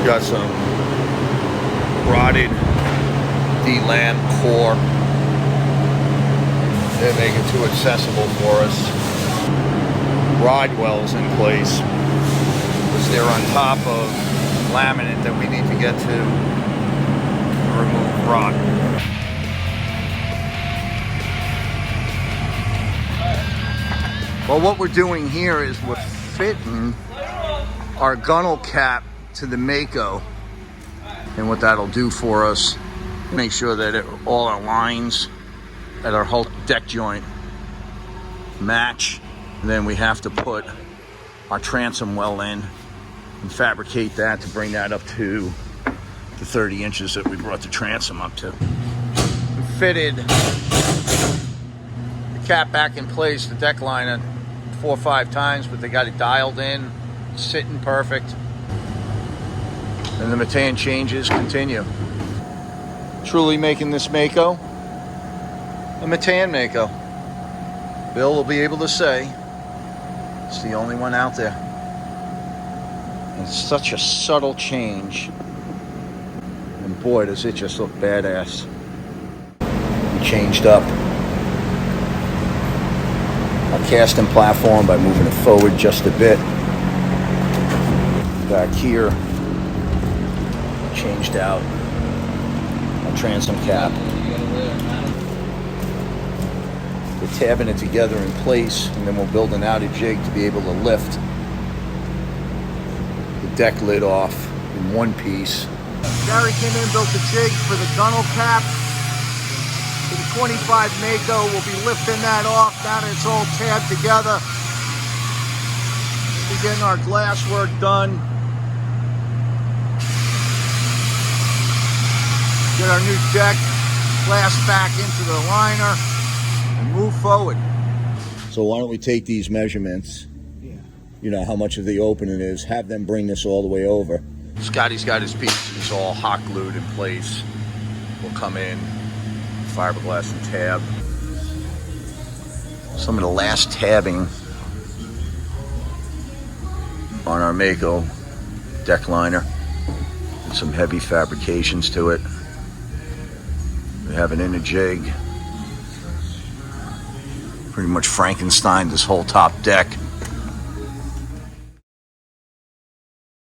Got some rotted D-lam core. They make it too accessible for us. Ride wells in place, because they're on top of laminate that we need to get to remove rot. Well, what we're doing here is we're fitting our gunnel cap to the Mako, and what that'll do for us, make sure that all our lines at our whole deck joint match. And then we have to put our transom well in and fabricate that to bring that up to the 30 inches that we brought the transom up to. We fitted the cap back in place, the deck liner, 4 or 5 times, but they got it dialed in, sitting perfect. And the Metan changes continue. Truly making this Mako a Metan Mako. Bill will be able to say it's the only one out there. And it's such a subtle change. And boy, does it just look badass. We changed up our casting platform by moving it forward just a bit. Back here, changed out our transom cap. We're tabbing it together in place, and then we'll build an outer jig to be able to lift the deck lid off in one piece. Gary came in, built the jig for the gunnel cap. For the 25 Mako, we'll be lifting that off now that it's all tabbed together. We're getting our glass work done. Get our new deck glass back into the liner and move forward. So why don't we take these measurements, you know how much of the opening is, have them bring this all the way over. Scotty's got his pieces all hot glued in place. We'll come in, fiberglass and tab. Some of the last tabbing on our Mako deck liner, and some heavy fabrications to it. We have an inner jig. Pretty much Frankenstein this whole top deck.